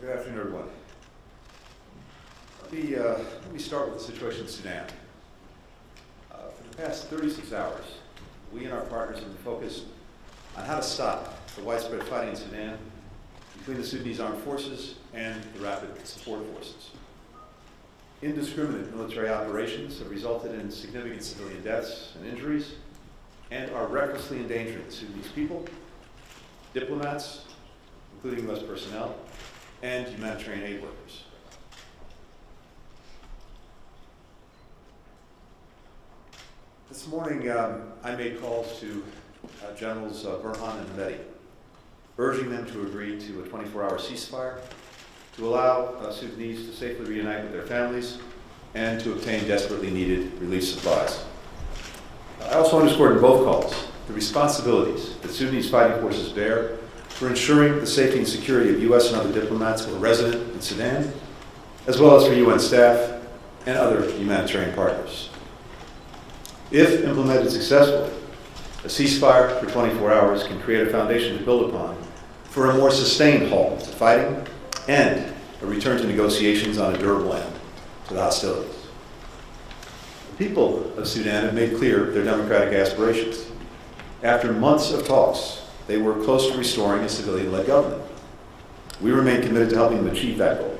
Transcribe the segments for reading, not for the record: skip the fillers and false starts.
Good afternoon, everyone. Let me start with the situation in Sudan. For the past 36 hours, we and our partners have been focused on how to stop the widespread fighting in Sudan between the Sudanese armed forces and the rapid support forces. Indiscriminate military operations have resulted in significant civilian deaths and injuries and are recklessly endangering the Sudanese people, diplomats, including U.S. personnel, and humanitarian aid workers. This morning, I made calls to Generals Burhan and Mehdi, urging them to agree to a 24-hour ceasefire to allow Sudanese to safely reunite with their families and to obtain desperately needed relief supplies. I also underscored in both calls the responsibilities that Sudanese fighting forces bear for ensuring the safety and security of U.S. and other diplomats who are resident in Sudan, as well as for UN staff and other humanitarian partners. If implemented successfully, a ceasefire for 24 hours can create a foundation to build upon for a more sustained halt to fighting and a return to negotiations on a durable end to the hostilities. The people of Sudan have made clear their democratic aspirations. After months of talks, they were close to restoring a civilian-led government. We remain committed to helping them achieve that goal.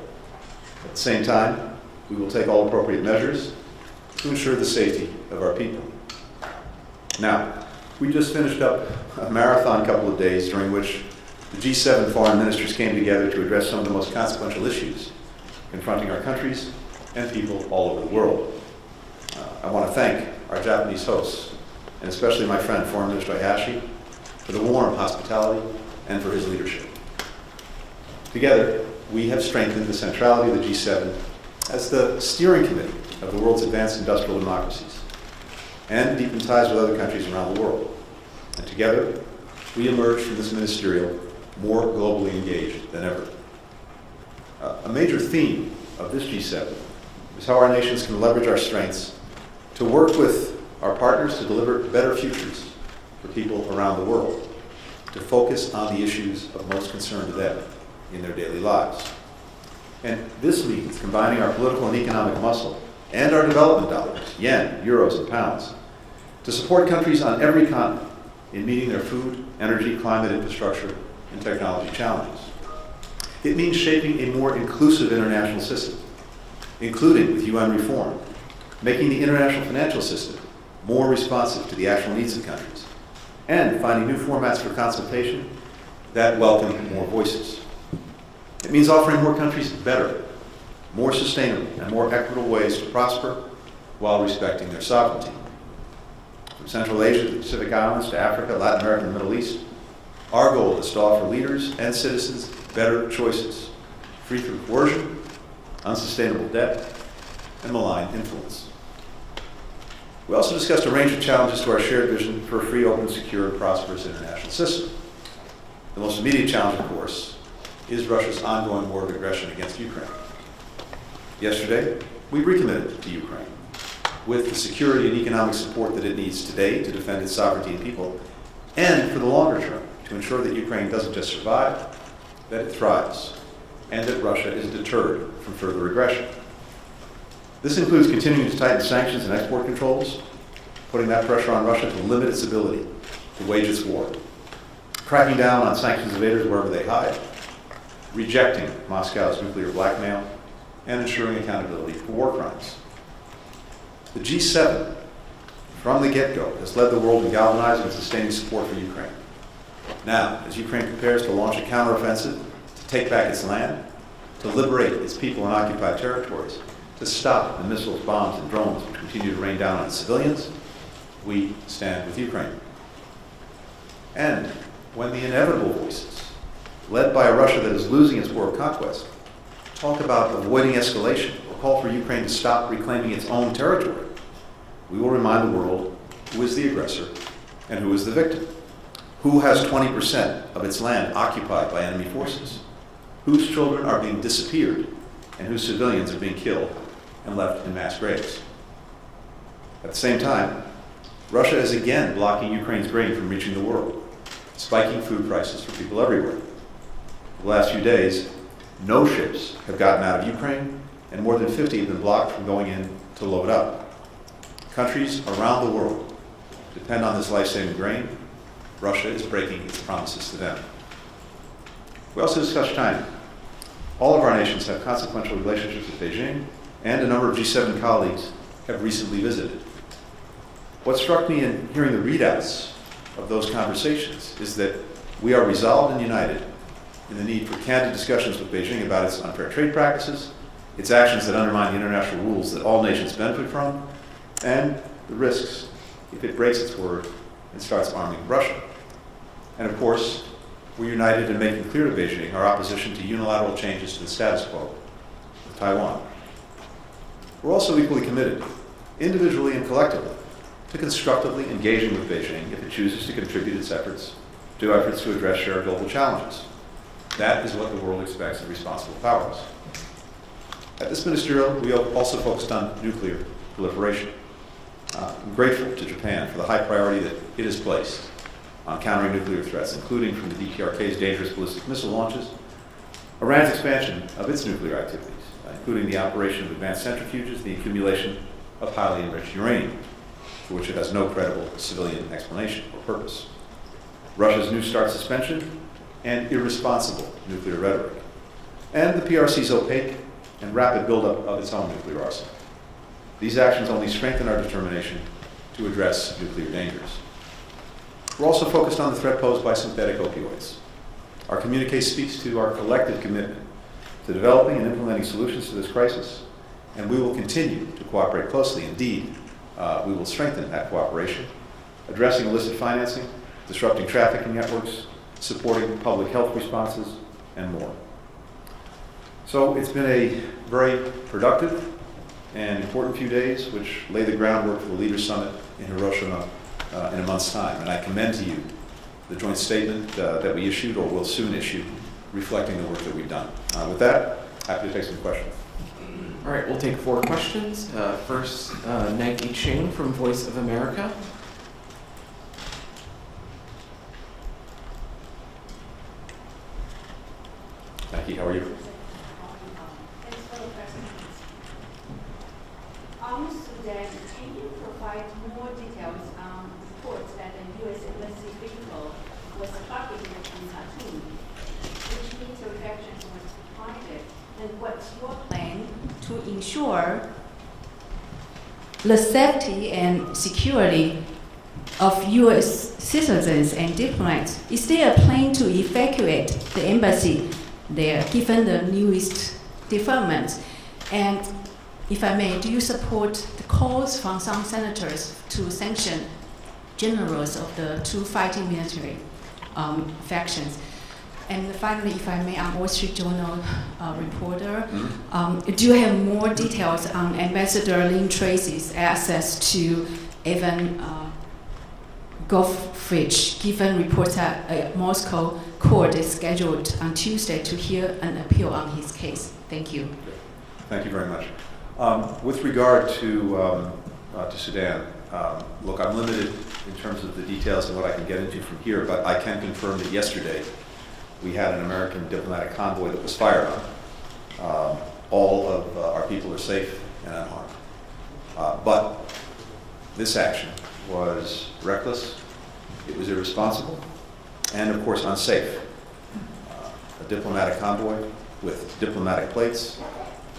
At the same time, we will take all appropriate measures to ensure the safety of our people. Now, we just finished up a marathon couple of days during which the G7 foreign ministers came together to address some of the most consequential issues confronting our countries and people all over the world. I want to thank our Japanese hosts, and especially my friend, Foreign Minister Hayashi, for the warm hospitality and for his leadership. Together, we have strengthened the centrality of the G7 as the steering committee of the world's advanced industrial democracies and deepened ties with other countries around the world. And together, we emerge from this ministerial more globally engaged than ever. A major theme of this G7 is how our nations can leverage our strengths to work with our partners to deliver better futures for people around the world, to focus on the issues of most concern to them in their daily lives. And this means combining our political and economic muscle and our development dollars, yen, euros, and pounds, to support countries on every continent in meeting their food, energy, climate, infrastructure, and technology challenges. It means shaping a more inclusive international system, including with UN reform, making the international financial system more responsive to the actual needs of countries, and finding new formats for consultation that welcome more voices. It means offering more countries better, more sustainable, and more equitable ways to prosper while respecting their sovereignty. From Central Asia to the Pacific Islands to Africa, Latin America, and the Middle East, our goal is to offer leaders and citizens better choices, free from coercion, unsustainable debt, and malign influence. We also discussed a range of challenges to our shared vision for a free, open, secure, and prosperous international system. The most immediate challenge, of course, is Russia's ongoing war of aggression against Ukraine. Yesterday, we recommitted to Ukraine with the security and economic support that it needs today to defend its sovereignty and people, and for the longer term, to ensure that Ukraine doesn't just survive, that it thrives, and that Russia is deterred from further aggression. This includes continuing to tighten sanctions and export controls, putting that pressure on Russia to limit its ability to wage its war, cracking down on sanctions evaders wherever they hide, rejecting Moscow's nuclear blackmail, and ensuring accountability for war crimes. The G7, from the get-go, has led the world in galvanizing and sustaining support for Ukraine. Now, as Ukraine prepares to launch a counteroffensive to take back its land, to liberate its people in occupied territories, to stop the missiles, bombs, and drones which continue to rain down on its civilians, we stand with Ukraine. And when the inevitable voices, led by a Russia that is losing its war of conquest, talk about avoiding escalation or call for Ukraine to stop reclaiming its own territory, we will remind the world who is the aggressor and who is the victim, who has 20% of its land occupied by enemy forces, whose children are being disappeared, and whose civilians are being killed and left in mass graves. At the same time, Russia is again blocking Ukraine's grain from reaching the world, spiking food prices for people everywhere. The last few days, No ships have gotten out of Ukraine, and more than 50 have been blocked from going in to load up. Countries around the world depend on this life-saving grain. Russia is breaking its promises to them. We also discussed China. All of our nations have consequential relationships with Beijing, and a number of G7 colleagues have recently visited. What struck me in hearing the readouts of those conversations is that we are resolved and united in the need for candid discussions with Beijing about its unfair trade practices, its actions that undermine the international rules that all nations benefit from, and the risks if it breaks its word and starts arming Russia. And of course, we're united in making clear to Beijing our opposition to unilateral changes to the status quo of Taiwan. We're also equally committed, individually and collectively, to constructively engaging with Beijing if it chooses to contribute its efforts to address shared global challenges. That is what the world expects of responsible powers. At this ministerial, we also focused on nuclear proliferation. I'm grateful to Japan for the high priority that it has placed on countering nuclear threats, including from the DPRK's dangerous ballistic missile launches, Iran's expansion of its nuclear activities, including the operation of advanced centrifuges, the accumulation of highly enriched uranium, for which it has no credible civilian explanation or purpose, Russia's New START suspension, and irresponsible nuclear rhetoric, and the PRC's opaque and rapid buildup of its own nuclear arsenal. These actions only strengthen our determination to address nuclear dangers. We're also focused on the threat posed by synthetic opioids. Our communique speaks to our collective commitment to developing and implementing solutions to this crisis, and we will continue to cooperate closely. Indeed, we will strengthen that cooperation, addressing illicit financing, disrupting trafficking networks, supporting public health responses, and more. So it's been a very productive and important few days, which lay the groundwork for the Leaders' Summit in Hiroshima in a month's time. And I commend to you the joint statement that we issued, or will soon issue, reflecting the work that we've done. With that, happy to take some questions. All right, we'll take 4 questions. First, Nike Ching from Voice of America. Nike, how are you? Sudan, can you provide more details on reports that the U.S. embassy vehicle was targeted in Khartoum, which military actions was targeted, and what's your plan to ensure the safety and security of U.S. citizens and diplomats? Is there a plan to evacuate the embassy there, given the newest developments? And if I may, do you support the calls from some senators to sanction generals of the 2 fighting military factions? And finally, if I may, I'm Wall Street Journal reporter. Do you have more details on Ambassador Lynn Tracy's access to Evan Goffridge, given reports that a Moscow court is scheduled on Tuesday to hear an appeal on his case? Thank you. Thank you very much. With regard to Sudan, look, I'm limited in terms of the details and what I can get into from here, but I can confirm that yesterday we had an American diplomatic convoy that was fired on. All of our people are safe and unharmed. But this action was reckless, it was irresponsible, and of course unsafe. A diplomatic convoy with diplomatic plates,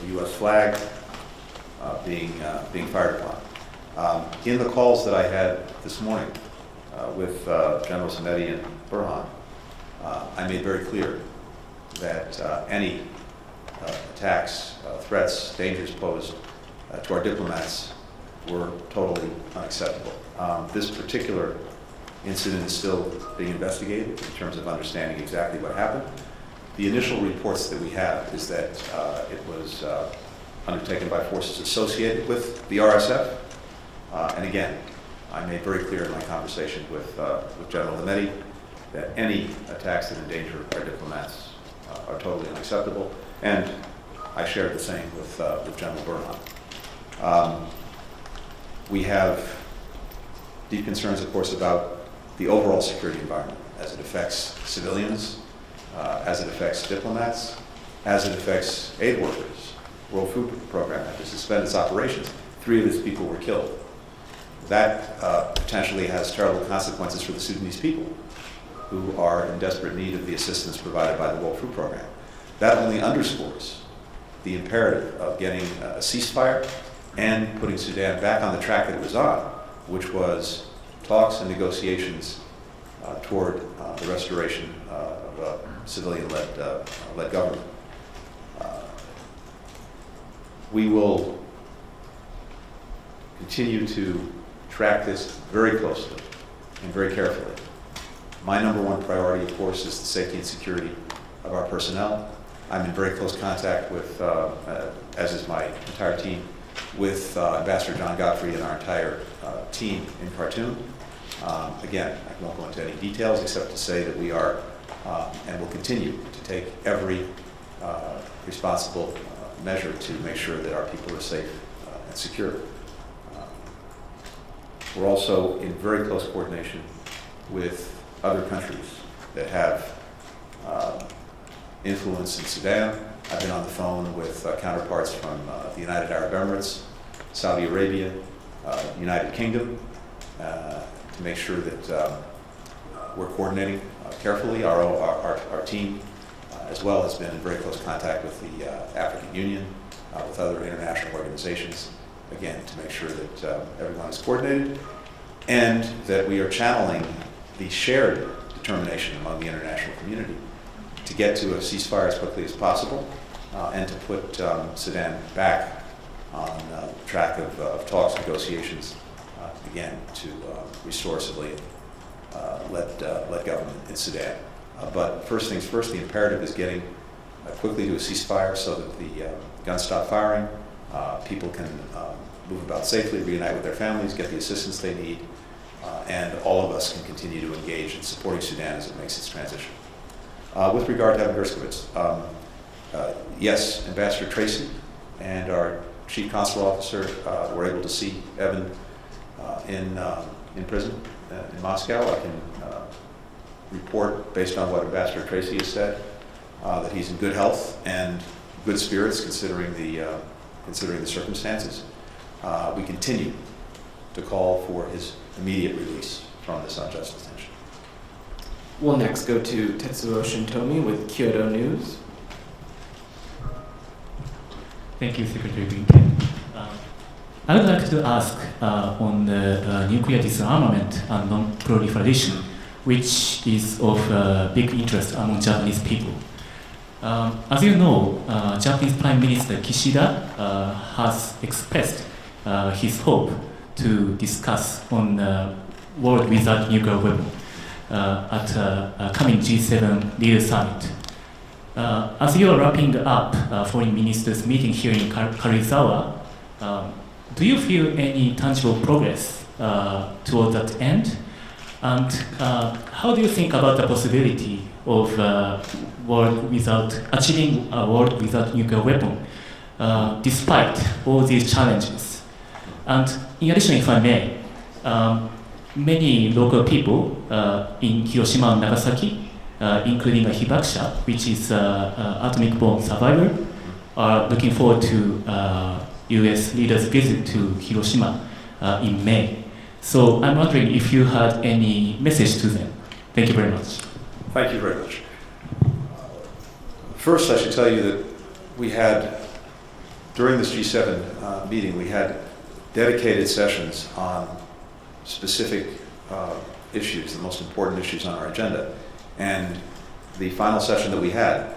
a U.S. flag, being fired upon. In the calls that I had this morning with Generals Hamedi and Burhan, I made very clear that any attacks, threats, dangers posed to our diplomats were totally unacceptable. This particular incident is still being investigated in terms of understanding exactly what happened. The initial reports that we have is that it was undertaken by forces associated with the RSF. And again, I made very clear in my conversation with General Hamedi that any attacks that endanger our diplomats are totally unacceptable. And I shared the same with General Burhan. We have deep concerns, of course, about the overall security environment as it affects civilians, as it affects diplomats, as it affects aid workers. World Food Program had to suspend its operations. 3 of its people were killed. That potentially has terrible consequences for the Sudanese people, who are in desperate need of the assistance provided by the World Food Program. That only underscores the imperative of getting a ceasefire and putting Sudan back on the track that it was on, which was talks and negotiations toward the restoration of a civilian-led government. We will continue to track this very closely and very carefully. My number 1 priority, of course, is the safety and security of our personnel. I'm in very close contact with, as is my entire team, with Ambassador John Godfrey and our entire team in Khartoum. Again, I won't go into any details except to say that we are and will continue to take every responsible measure to make sure that our people are safe and secure. We're also in very close coordination with other countries that have influence in Sudan. I've been on the phone with counterparts from the United Arab Emirates, Saudi Arabia, United Kingdom, to make sure that we're coordinating carefully. Our team as well has been in very close contact with the African Union, with other international organizations, again, to make sure that everyone is coordinated and that we are channeling the shared determination among the international community to get to a ceasefire as quickly as possible and to put Sudan back on the track of talks, negotiations, again, to restore civilian-led government in Sudan. But first things first, the imperative is getting quickly to a ceasefire so that the guns stop firing, people can move about safely, reunite with their families, get the assistance they need, and all of us can continue to engage in supporting Sudan as it makes its transition. With regard to Evan Gershkovich, yes, Ambassador Tracy and our Chief Consular Officer were able to see Evan in prison in Moscow. I can report, based on what Ambassador Tracy has said, that he's in good health and good spirits considering the circumstances. We continue to call for his immediate release from this unjust detention. We'll next go to Tetsuo Shintomi with Kyoto News. Thank you, Secretary Blinken. I would like to ask on the nuclear disarmament and non-proliferation, which is of big interest among Japanese people. As you know, Japanese Prime Minister Kishida has expressed his hope to discuss on the world without nuclear weapon at a coming G7 leader summit. As you are wrapping up foreign ministers meeting here in Karuizawa, do you feel any tangible progress toward that end? And how do you think about the possibility of achieving a world without nuclear weapon, despite all these challenges? And in addition, if I may, many local people in Hiroshima and Nagasaki, including a hibakusha, which is an atomic bomb survivor, are looking forward to U.S. leaders' visit to Hiroshima in May. So I'm wondering if you had any message to them. Thank you very much. Thank you very much. First, I should tell you that we had, during this G7 meeting, we had dedicated sessions on specific issues, the most important issues on our agenda. And the final session that we had,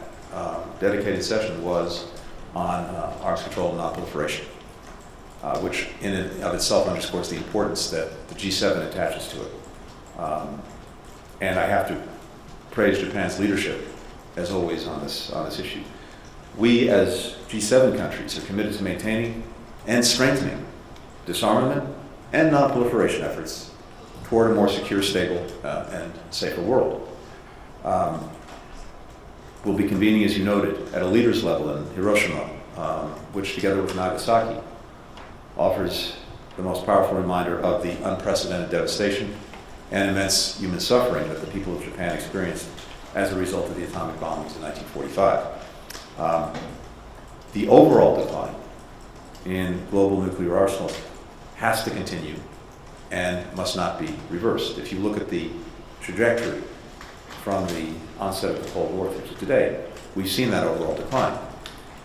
dedicated session, was on arms control and non-proliferation, which in and of itself underscores the importance that the G7 attaches to it. And I have to praise Japan's leadership, as always, on this issue. We, as G7 countries, are committed to maintaining and strengthening disarmament and non-proliferation efforts toward a more secure, stable, and safer world. We'll be convening, as you noted, at a leaders level in Hiroshima, which together with Nagasaki offers the most powerful reminder of the unprecedented devastation and immense human suffering that the people of Japan experienced as a result of the atomic bombings in 1945. The overall decline in global nuclear arsenals has to continue and must not be reversed. If you look at the trajectory from the onset of the Cold War through to today, we've seen that overall decline.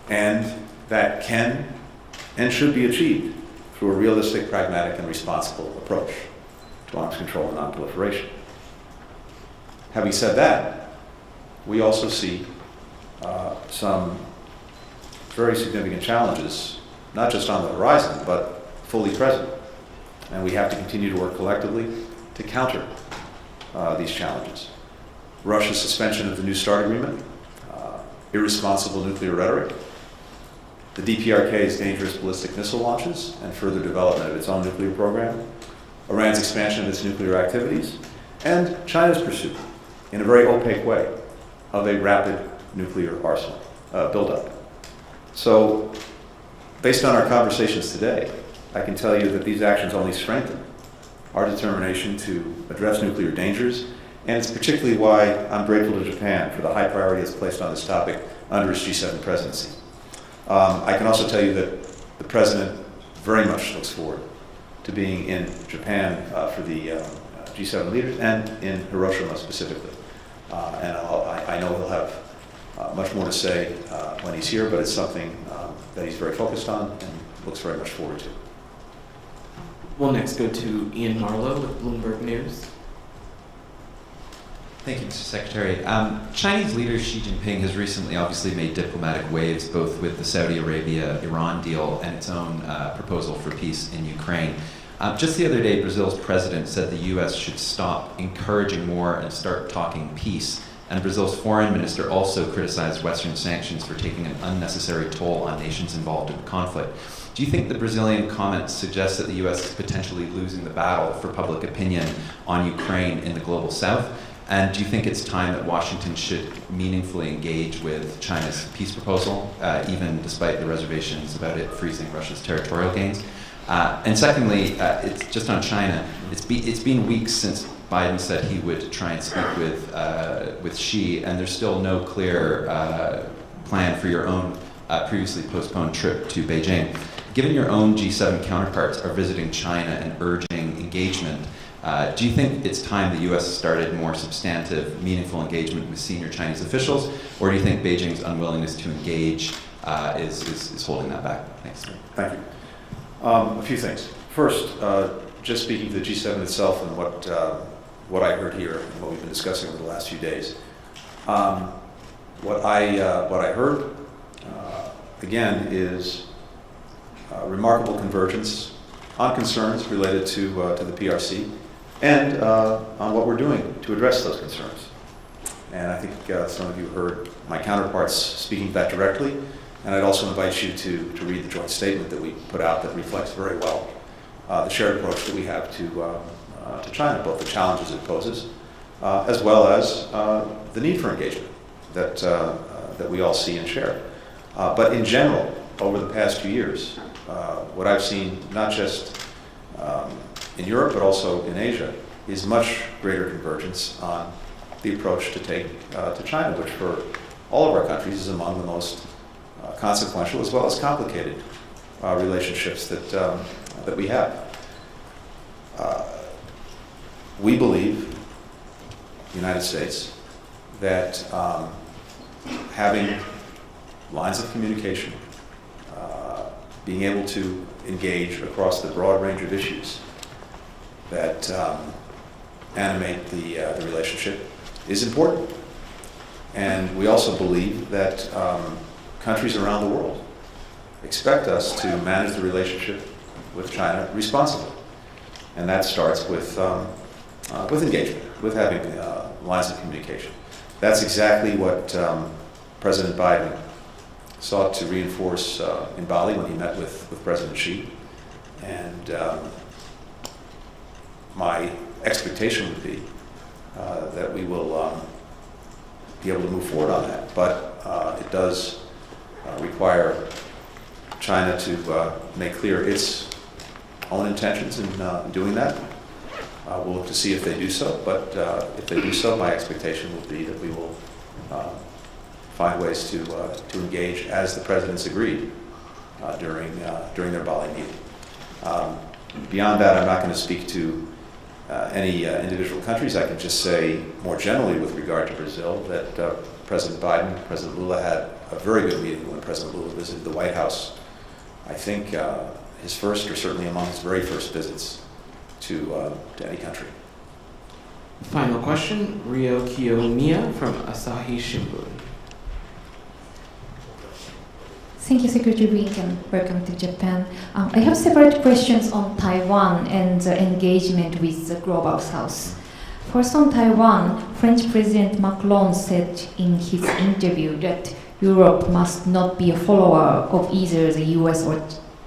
And that can and should be achieved through a realistic, pragmatic, and responsible approach to arms control and non-proliferation. Having said that, we also see some very significant challenges, not just on the horizon, but fully present. And we have to continue to work collectively to counter these challenges. Russia's suspension of the New START agreement, irresponsible nuclear rhetoric, the DPRK's dangerous ballistic missile launches and further development of its own nuclear program, Iran's expansion of its nuclear activities, and China's pursuit, in a very opaque way, of a rapid nuclear arsenal buildup. So, based on our conversations today, I can tell you that these actions only strengthen our determination to address nuclear dangers, and it's particularly why I'm grateful to Japan for the high priority it's placed on this topic under its G7 presidency. I can also tell you that the President very much looks forward to being in Japan for the G7 leaders and in Hiroshima specifically. And I know he'll have much more to say when he's here, but it's something that he's very focused on and looks very much forward to. We'll next go to Ian Marlowe with Bloomberg News. Thank you, Mr. Secretary. Chinese leader Xi Jinping has recently obviously made diplomatic waves, both with the Saudi Arabia-Iran deal and its own proposal for peace in Ukraine. Just the other day, Brazil's president said the U.S. should stop encouraging war and start talking peace. And Brazil's foreign minister also criticized Western sanctions for taking an unnecessary toll on nations involved in the conflict. Do you think the Brazilian comments suggest that the U.S. is potentially losing the battle for public opinion on Ukraine in the global south? And do you think it's time that Washington should meaningfully engage with China's peace proposal, even despite the reservations about it freezing Russia's territorial gains? And secondly, it's just on China. It's been weeks since Biden said he would try and speak with Xi, and there's still no clear plan for your own previously postponed trip to Beijing. Given your own G7 counterparts are visiting China and urging engagement, do you think it's time the U.S. started more substantive, meaningful engagement with senior Chinese officials, or do you think Beijing's unwillingness to engage is holding that back? Thanks. Thank you. A few things. First, just speaking to the G7 itself and what I heard here and what we've been discussing over the last few days. What I heard again is remarkable convergence on concerns related to the PRC and on what we're doing to address those concerns. And I think some of you heard my counterparts speaking to that directly, and I'd also invite you to read the joint statement that we put out that reflects very well the shared approach that we have to China, both the challenges it poses, as well as the need for engagement that we all see and share. But in general, over the past few years, what I've seen, not just in Europe, but also in Asia, is much greater convergence on the approach to take to China, which for all of our countries is among the most consequential as well as complicated relationships that we have. We believe, the United States, that having lines of communication, being able to engage across the broad range of issues that animate the relationship is important. And we also believe that countries around the world expect us to manage the relationship with China responsibly. And that starts with engagement, with having lines of communication. That's exactly what President Biden sought to reinforce in Bali when he met with President Xi. And my expectation would be that we will be able to move forward on that. But it does require China to make clear its own intentions in doing that. We'll look to see if they do so, but if they do so, my expectation will be that we will find ways to engage as the presidents agreed during their Bali meeting. Beyond that, I'm not going to speak to any individual countries. I can just say more generally with regard to Brazil that President Biden, President Lula had a very good meeting when President Lula visited the White House. I think his first, or certainly among his very first visits to any country. Final question, Ryo Kiyomiya from Asahi Shimbun. Thank you, Secretary Blinken. Welcome to Japan. I have several questions on Taiwan and the engagement with the Global South. First on Taiwan, French President Macron said in his interview that Europe must not be a follower of either the US or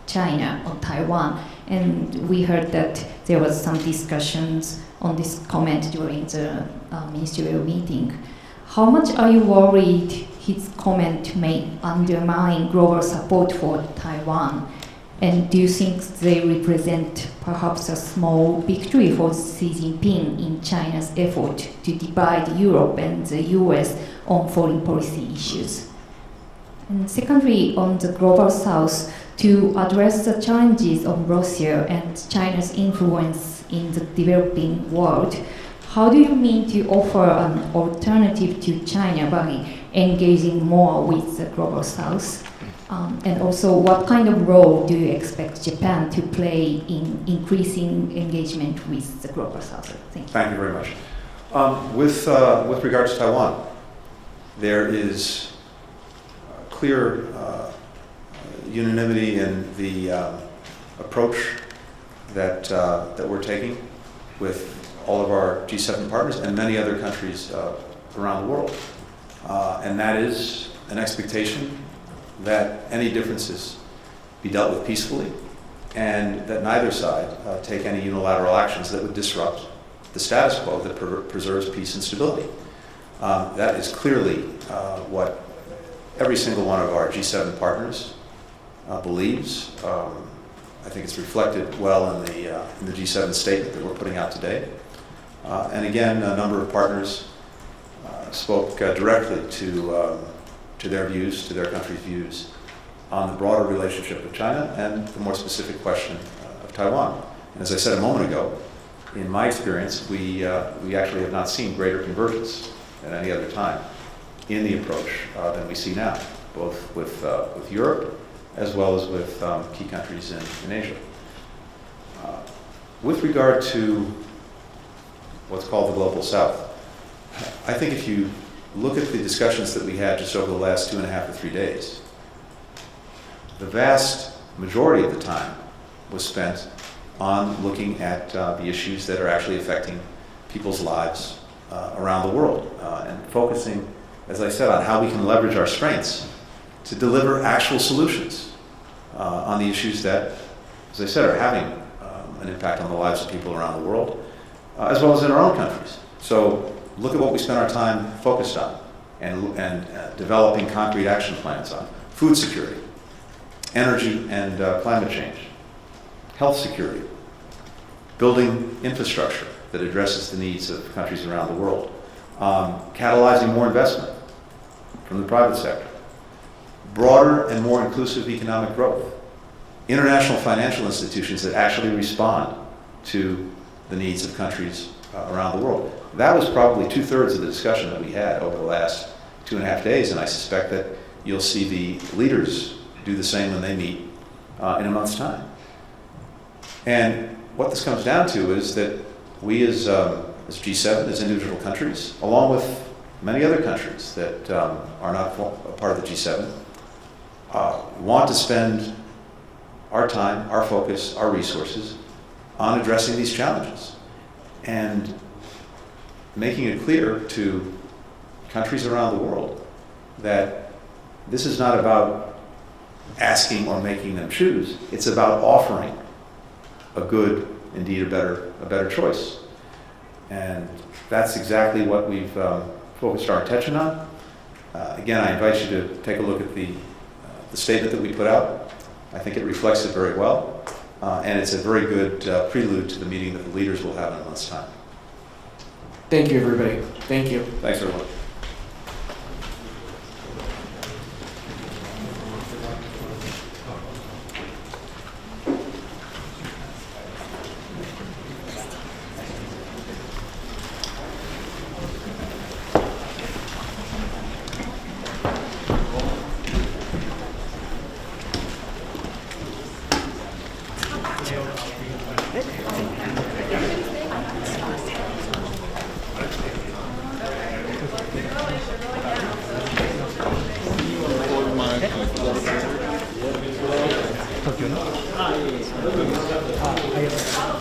China on Taiwan. And we heard that there was some discussions on this comment during the ministerial meeting. How much are you worried his comment may undermine global support for Taiwan? And do you think they represent perhaps a small victory for Xi Jinping in China's effort to divide Europe and the US on foreign policy issues? And secondly, on the Global South, to address the challenges of Russia and China's influence in the developing world, how do you mean to offer an alternative to China by engaging more with the Global South? And also, what kind of role do you expect Japan to play in increasing engagement with the Global South? Thank you. Thank you very much. With regard to Taiwan, there is clear unanimity in the approach that we're taking with all of our G7 partners and many other countries around the world. And that is an expectation that any differences be dealt with peacefully and that neither side take any unilateral actions that would disrupt the status quo that preserves peace and stability. That is clearly what every single one of our G7 partners believes. I think it's reflected well in the G7 statement that we're putting out today. And again, a number of partners spoke directly to their views, to their country's views on the broader relationship with China and the more specific question of Taiwan. And as I said a moment ago, in my experience, we actually have not seen greater convergence at any other time in the approach than we see now, both with Europe as well as with key countries in Asia. With regard to what's called the Global South, I think if you look at the discussions that we had just over the last 2.5 to 3 days, the vast majority of the time was spent on looking at the issues that are actually affecting people's lives around the world and focusing, as I said, on how we can leverage our strengths to deliver actual solutions on the issues that, as I said, are having an impact on the lives of people around the world, as well as in our own countries. So look at what we spend our time focused on and developing concrete action plans on: food security, energy and climate change, health security, building infrastructure that addresses the needs of countries around the world, catalyzing more investment from the private sector, broader and more inclusive economic growth, international financial institutions that actually respond to the needs of countries around the world. That was probably 2/3 of the discussion that we had over the last 2.5 days, and I suspect that you'll see the leaders do the same when they meet in a month's time. And what this comes down to is that we as G7, as individual countries, along with many other countries that are not a part of the G7, want to spend our time, our focus, our resources on addressing these challenges and making it clear to countries around the world that this is not about asking or making them choose. It's about offering a good, indeed a better choice. And that's exactly what we've focused our attention on. Again, I invite you to take a look at the statement that we put out. I think it reflects it very well. And it's a very good prelude to the meeting that the leaders will have in a month's time. Thank you, everybody. Thank you. Thanks, everyone. I